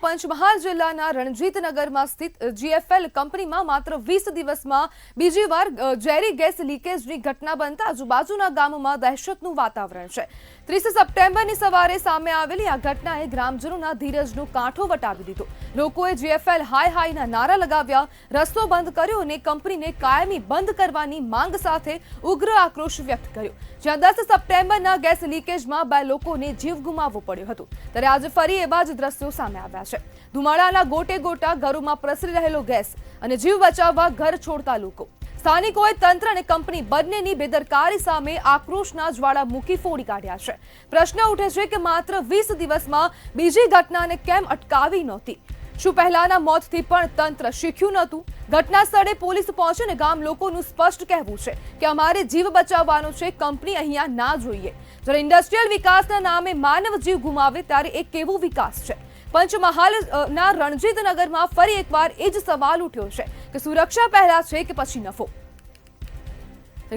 પંચમહાલ જિલ્લાના રણજીતનગરમાં સ્થિત જીએફએલ કંપનીમાં માત્ર 20 દિવસમાં બીજી વાર ઝેરી ગેસ લીકેજની ઘટના બનતા આજુબાજુના ગામોમાં દહેશતનું વાતાવરણ છે। 30 સપ્ટેમ્બરની સવારે સામે આવેલી આ ઘટનાએ ગ્રામજનોના ધીરજનો કાંઠો વટાવી દીધો। લોકોએ જીએફએલ હાય હાયના નારા લગાવ્યા, રસ્તો બંધ કર્યો અને કંપનીને કાયમી બંધ કરવાની માંગ સાથે ઉગ્ર આક્રોશ વ્યક્ત કર્યો। જ્યાં 10 સપ્ટેમ્બરના ગેસ લીકેજમાં 2 લોકોને જીવ ગુમાવવો પડ્યો હતો, ત્યારે આજે ફરી એવા જ દ્રશ્યો સામે આવ્યા છે। ધુમાડાના ગોટે ગોટા ઘરોમાં પ્રસરી રહેલો ગેસ અને જીવ બચાવવા ઘર છોડતા લોકો। સ્થાનિકોએ તંત્ર અને કંપની બંનેની બેદરકારી સામે આક્રોશના જ્વાળામુખી ફોડી કાઢ્યા છે। પ્રશ્ન ઉઠે છે કે માત્ર 20 દિવસમાં બીજી ઘટનાને કેમ અટકાવી નહોતી? શું પહેલાના મોતથી પણ તંત્ર શીખ્યું નહોતું? ઘટના સ્થળે પોલીસ પહોંચી અને ગામ લોકોનું સ્પષ્ટ કહેવું છે કે અમારે જીવ બચાવવાનો છે, કંપની અહીંયા ના જોઈએ। જ્યારે ઇન્ડસ્ટ્રીયલ વિકાસના નામે માનવ જીવ ગુમાવે ત્યારે એ કેવો વિકાસ છે? પંચમહાલના રણજીતનગરમાં ફરી એકવાર એ જ સવાલ ઉઠ્યો છે કે સુરક્ષા પહેલા છે કે પછી નફો?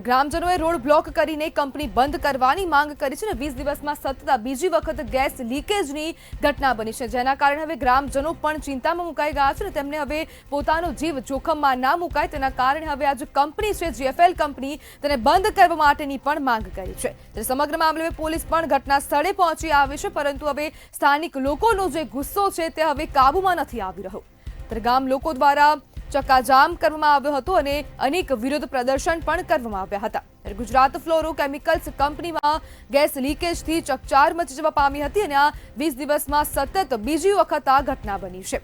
ગ્રામજનોએ રોડ બ્લોક કરીને કંપની બંધ કરવાની માંગ કરી છે અને 20 દિવસમાં સતત બીજી વખત ગેસ લીકેજની ઘટના બની છે, જેના કારણે હવે ગ્રામજનો પણ ચિંતામાં મુકાઈ ગયા છે અને તેમને હવે પોતાનો જીવ જોખમમાં ના મુકાય તેના કારણે હવે આ જે કંપની છે જીએફએલ કંપની તેને બંધ કરવા માટેની પણ માંગ કરી છે। ત્યારે સમગ્ર મામલે પોલીસ પણ ઘટના સ્થળે પહોંચી આવી છે, પરંતુ હવે સ્થાનિક લોકોનો જે ગુસ્સો છે તે હવે કાબુમાં નથી આવી રહ્યો। ત્યારે ગામ લોકો દ્વારા ચક્કાજામ કરવામાં આવ્યો હતો અને અનેક વિરોધ પ્રદર્શન પણ કરવામાં આવ્યા હતા। ગુજરાત ફ્લોરો કેમિકલ્સ કંપનીમાં ગેસ લીકેજથી ચકચાર મચી જવા પામી હતી અને આ 20 દિવસમાં સતત બીજી વખત આ ઘટના બની છે।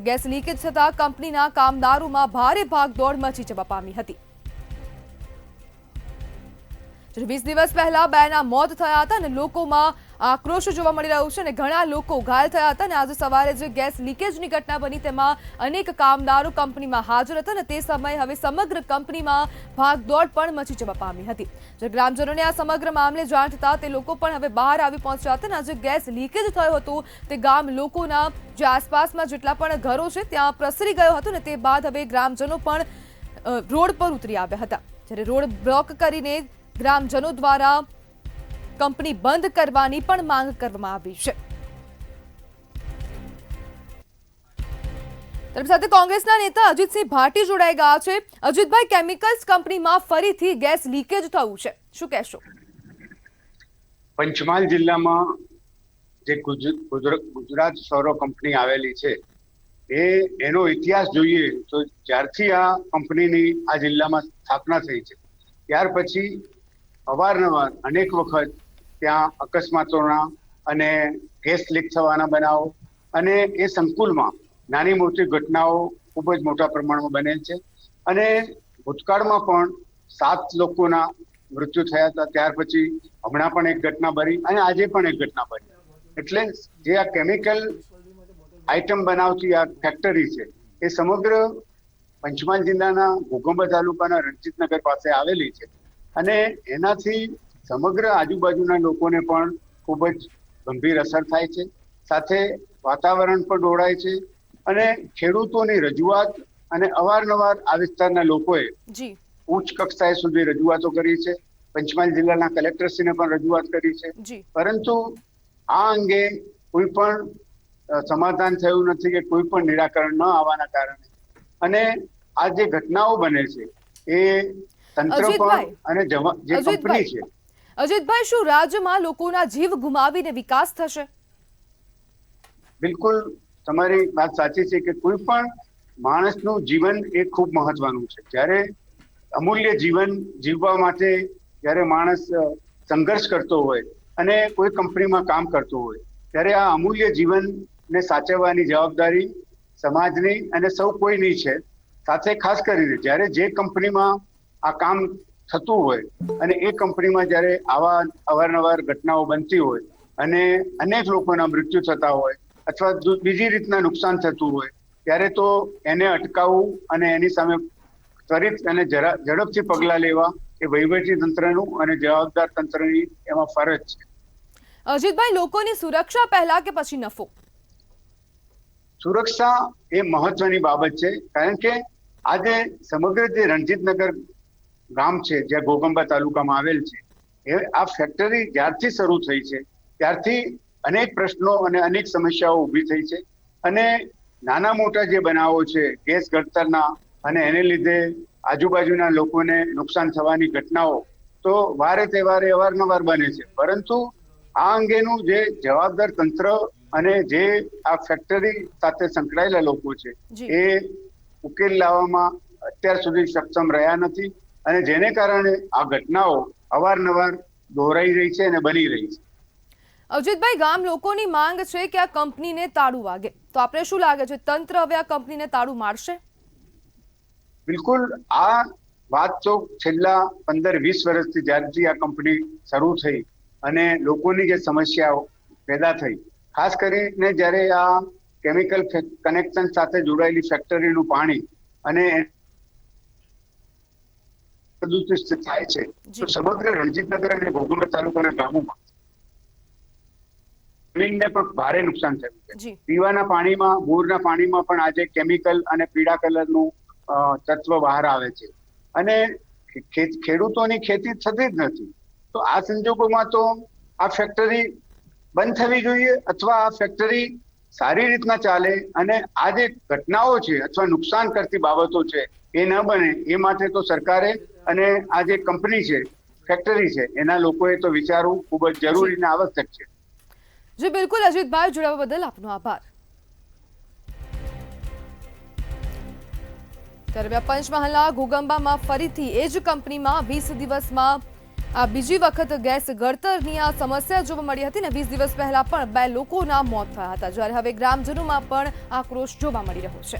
ગેસ લીકેજ થતાં કંપનીના કામદારોમાં ભારે ભાગદોડ મચી જવા પામી હતી। 20 દિવસ પહેલા 2ના મોત થયા હતા અને લોકોમાં આક્રોશ જોવા મળી રહ્યો છે અને ઘણા લોકો ઘાયલ થયા હતા અને આજે સવારે જે ગેસ લીકેજની ઘટના બની તેમાં અનેક કામદારો કંપનીમાં હાજર હતા અને તે સમયે હવે સમગ્ર કંપનીમાં ભાગદોડ પણ મચી જવા પામી હતી। જે ગ્રામજનોને આ સમગ્ર મામલે જાણ થતા તે લોકો પણ હવે બહાર આવી પહોંચ્યા હતા અને આજે ગેસ લીકેજ થયો હતો તે ગામ લોકોના જે આસપાસમાં જેટલા પણ ઘરો છે ત્યાં પ્રસરી ગયો હતો અને તે બાદ હવે ગ્રામજનો પણ રોડ પર ઉતરી આવ્યા હતા। જ્યારે રોડ બ્લોક કરીને ગ્રામજનો દ્વારા કંપની બંધ કરવાની પણ માંગ કરવામાં આવી છે। તેની સાથે કોંગ્રેસના નેતા અજીતસિંહ ભાટી જોડાઈ ગયા છે। અજીતભાઈ, કેમિકલ્સ કંપનીમાં ફરીથી ગેસ લીકેજ થયું છે, શું કહેશો? પંચમહાલ જિલ્લામાં જે ગુજરાત સૌર કંપની આવેલી છે એનો ઇતિહાસ જોઈએ તો જ્યારથી આ કંપનીની આ જિલ્લામાં સ્થાપના થઈ છે ત્યાર પછી અવારનવાર અનેક વખત ત્યાં અકસ્માતોના અને ગેસ લીક થવાના બનાવો અને એ સંકુલમાં નાની મોટી ઘટનાઓ ખૂબ જ મોટા પ્રમાણમાં બને છે અને ભૂતકાળમાં પણ 7 લોકોના મૃત્યુ થયા હતા। ત્યાર પછી હમણાં પણ એક ઘટના બની અને આજે પણ એક ઘટના બની। એટલે જે આ કેમિકલ આઇટમ બનાવતી આ ફેક્ટરી છે એ સમગ્ર પંચમહાલ જિલ્લાના ઘોઘંબા તાલુકાના રણજીતનગર પાસે આવેલી છે અને એનાથી સમગ્ર આજુબાજુના લોકોને પણ ખૂબ જ ગંભીર અસર થાય છે, સાથે વાતાવરણ પણ ડોળાય છે અને ખેડૂતોની રજૂઆત અને અવારનવાર આ વિસ્તારના લોકોએ ઉચ્ચ કક્ષાએ સુધી રજૂઆતો કરી છે। પંચમહાલ જિલ્લાના કલેક્ટરશ્રીને પણ રજૂઆત કરી છે, પરંતુ આ અંગે કોઈ પણ સમાધાન થયું નથી કે કોઈ પણ નિરાકરણ ન આવવાના કારણે અને આ જે ઘટનાઓ બને છે એ તંત્ર પણ અને જે કંપની છે। અજીતભાઈ, શું રાજ્યમાં લોકોના જીવ ગુમાવીને વિકાસ થશે? બિલકુલ, તમારી વાત સાચી છે કે કોઈ પણ માણસનું જીવન એ ખૂબ મહત્વનું છે। જ્યારે અમૂલ્ય જીવન જીવવા માટે જ્યારે માણસ સંઘર્ષ કરતો હોય અને કોઈ કંપનીમાં કામ કરતો હોય ત્યારે આ અમૂલ્ય જીવનને સાચવવાની જવાબદારી સમાજની અને સૌ કોઈની છે। સાથે ખાસ કરીને જ્યારે જે કંપનીમાં આ કામ થતું હોય અને એ કંપનીમાં જ્યારે આવા અવારનવાર ઘટનાઓ બનતી હોય અને અનેક લોકોના મૃત્યુ થતા હોય અથવા બીજી રીતના નુકસાન થતું હોય ત્યારે તો એને અટકાવવું અને એની સામે ત્વરિત અને ઝડપથી પગલાં લેવા એ વહીવટી તંત્રનું અને જવાબદાર તંત્રની એમાં ફરજ છે। અજીતભાઈ, લોકોની સુરક્ષા પહેલા કે પછી નફો? સુરક્ષા એ મહત્વની બાબત છે, કારણ કે આજે સમગ્ર જે રણજીતનગર ગામ છે જ્યાં ઘોઘંબા તાલુકામાં આવેલ છે એ આ ફેક્ટરી જ્યારથી શરૂ થઈ છે ત્યારથી અનેક પ્રશ્નો અને અનેક સમસ્યાઓ ઊભી થઈ છે। અને નાના મોટા જે બનાવો છે ગેસ ગળતરના અને એને લીધે આજુબાજુના લોકોને નુકસાન થવાની ઘટનાઓ તો વારે તહેવારે અવારનવાર બને છે, પરંતુ આ અંગેનું જે જવાબદાર તંત્ર અને જે આ ફેક્ટરી સાથે સંકળાયેલા લોકો છે જી એ ઉકેલ લાવવામાં અત્યાર સુધી સક્ષમ રહ્યા નથી, અને જેને કારણે આ ઘટનાઓ અવારનવાર દોહરાઈ રહી છે અને બની રહી છે. અજીતભાઈ, ગામ લોકોની માંગ છે કે આ કંપનીને તાળું વાગે, તો આપણે શું લાગે છે, તંત્ર હવે આ કંપનીને તાળું મારશે? બિલકુલ, આ વાત તો છેલ્લા 15-20 વર્ષથી જ્યારથી આ કંપની શરૂ થઈ અને લોકોની જે સમસ્યાઓ પેદા થઈ, ખાસ કરીને જ્યારે આ કેમિકલ કનેક્શન સાથે જોડાયેલી ફેક્ટરીનું પાણી અને પ્રદૂષિત થાય છે, તો સમગ્ર રણજીતનગર અને ઘોઘંબા તાલુકાના ગામોમાં જમીનને પણ ભારે નુકસાન થયું છે. જી પીવાના પાણીમાં, બોરના પાણીમાં પણ આજે કેમિકલ અને પીળા કલરનું તત્વ બહાર આવે છે અને ખેડૂતોની ખેતી થતી જ નથી. તો આ સંજોગોમાં તો આ ફેક્ટરી બંધ થવી જોઈએ, અથવા આ ફેક્ટરી સારી રીતના ચાલે અને આ જે ઘટનાઓ છે અથવા નુકસાન કરતી બાબતો છે એ ન બને એ માટે તો સરકારે અને આ જે કંપની છે, ફેક્ટરી છે, એના લોકોએ તો વિચારવું ખૂબ જ જરૂરી અને આવશ્યક છે. જી બિલકુલ અજીતભાઈ, જોડાવા બદલ આપનો આભાર. ત્યારે પંચમહાલના ઘોઘંબામાં ફરીથી એ જ કંપનીમાં 20 દિવસમાં આ બીજી વખત ગેસ ગળતરની આ સમસ્યા જોવા મળી હતી, ને 20 દિવસ પહેલા પણ 2 લોકોના મોત થયા હતા, જ્યારે હવે ગ્રામજનોમાં પણ આક્રોશ જોવા મળી રહ્યો છે.